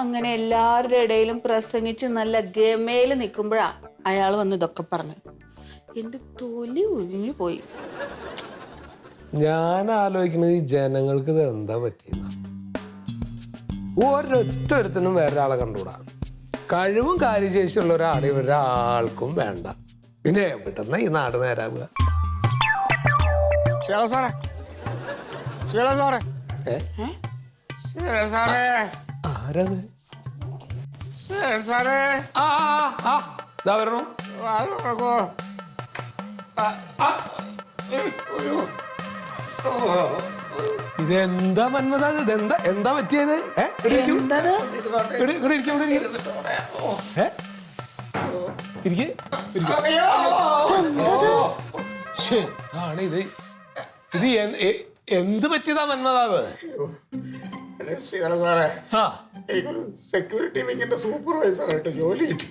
അങ്ങനെ എല്ലാവരുടെ ഇടയിലും പ്രസംഗിച്ച് നല്ല ഗമയിൽ നിൽക്കുമ്പോഴാ അയാൾ വന്ന് ഇതൊക്കെ പറഞ്ഞു. എന്റെ തൊലി ഉരിഞ്ഞു പോയി. ഞാൻ ആലോചിക്കുന്നത് ഈ ജനങ്ങൾക്ക് ഇത് എന്താ പറ്റിയെന്ന. ഒരൊറ്റൊരുത്തനും വേറൊരാളെ കണ്ടുകൂടാ. കഴിവും കാര്യശേഷിയുള്ള ഒരാളെ ഒരാൾക്കും വേണ്ട. പിന്നെ എവിടുന്ന ഈ നാട് നേരാവുക? ആരത്? ഇതെന്താ മന്മത? ഇതെന്താ എന്താ പറ്റിയത്? ഇത് ഇത് എന്ത് പറ്റിയതാ മന്മത? എനിക്കൊരു സെക്യൂരിറ്റി വിങ്ങിന്റെ സൂപ്പർവൈസറായിട്ട് ജോലി കിട്ടി.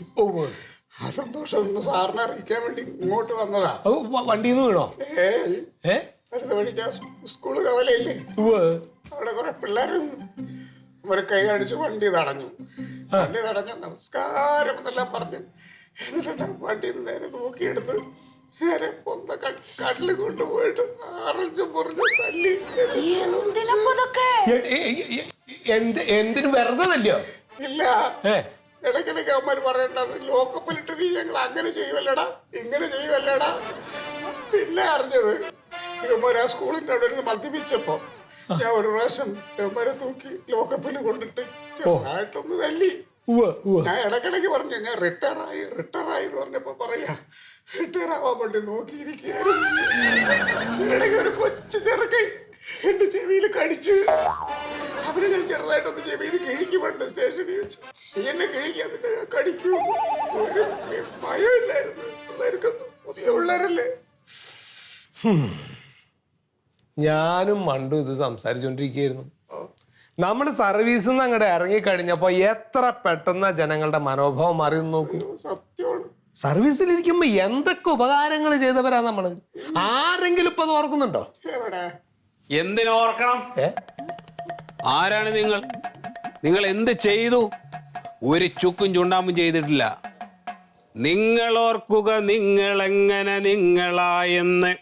ആ സന്തോഷം ഒന്ന് സാറിനെ അറിയിക്കാൻ വേണ്ടി ഇങ്ങോട്ട് വന്നതാ. വണ്ടിന്ന് വീണോ? അടുത്ത വഴിക്ക് സ്കൂള് കവലയില്ലേ, അവിടെ കുറെ പിള്ളേർ അവരെ കൈ കാണിച്ചു വണ്ടി തടഞ്ഞു. നമസ്കാരം എന്നെല്ലാം പറഞ്ഞു. എന്നിട്ട് വണ്ടി നേരെ തൂക്കിയെടുത്ത് നേരെ പൊന്ത കാട്ടിൽ കൊണ്ടുപോയിട്ട് അറിഞ്ഞു പൊറിഞ്ഞു തല്ലി. എന്തിനു വെറുതെ തല്ലിയോ? ഇല്ല, ഇടയ്ക്കിടയ്ക്ക് അവന്മാർ പറയണ്ടത് ലോക്കപ്പിലിട്ട് നീ ഞങ്ങൾ അങ്ങനെ ചെയ്യുമല്ലടാ ഇങ്ങനെ ചെയ്യുമല്ലടാ. പിന്നെ അറിഞ്ഞത് ഇവന്മാർ ആ സ്കൂളിന്റെ അവിടെ നിന്ന് മദ്യപിച്ചപ്പോ ഞാൻ ഒരു പ്രാവശ്യം ഇവന്മാരെ തൂക്കി ലോക്കപ്പിൽ കൊണ്ടിട്ട് ചെറുതായിട്ടൊന്ന് തല്ലി. ഞാൻ ഇടയ്ക്കിടയ്ക്ക് പറഞ്ഞു ഞാൻ റിട്ടയറായി എന്ന് പറഞ്ഞപ്പോ പറയാ റിട്ടയർ ആവാൻ വേണ്ടി നോക്കിയിരിക്കുകയായിരുന്നു. ഇടയ്ക്ക് ഒരു കൊച്ചു ചെറുക്കൈ എന്റെ ചെവിയിൽ കടിച്ച്. അവര് ഞാൻ ചെറുതായിട്ടൊന്ന് ചെവിയിൽ കിഴിക്കുമുണ്ട് സ്റ്റേഷനിൽ വെച്ച്. എന്നെ കിഴിക്കാന്നിട്ട് കടിക്കൂ. ഒരു ഭയമില്ലായിരുന്നു. പിള്ളേർക്കൊന്നും പുതിയ പിള്ളേരല്ലേ. ഞാനും മണ്ടും ഇത് സംസാരിച്ചോണ്ടിരിക്കുകയായിരുന്നു. നമ്മൾ സർവീസിൽ നിന്ന് അങ്ങോട്ട് ഇറങ്ങിക്കഴിഞ്ഞപ്പോ എത്ര പെട്ടെന്ന് ജനങ്ങളുടെ മനോഭാവം മാറി നോക്കൂ. സത്യമാണ്. സർവീസിലിരിക്കുമ്പോ എന്തൊക്കെ ഉപകാരങ്ങൾ ചെയ്തവരാ നമ്മള്. ആരെങ്കിലും ഇപ്പൊ അത് ഓർക്കുന്നുണ്ടോ? എന്തിനോർക്കണം? ആരാണ് നിങ്ങൾ? നിങ്ങൾ എന്ത് ചെയ്തു? ഒരു ചുക്കും ചുണ്ടാമ്പും ചെയ്തിട്ടില്ല. നിങ്ങൾ ഓർക്കുക നിങ്ങളെങ്ങനെ നിങ്ങളായെന്ന്.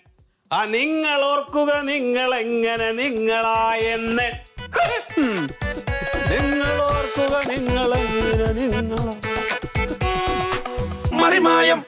നിങ്ങൾ ഓർക്കുക നിങ്ങളെങ്ങനെ നിങ്ങളായെന്ന്. നിങ്ങൾ ഓർക്കുക നിങ്ങളെങ്ങനെ നിങ്ങളാ. മറിമായം.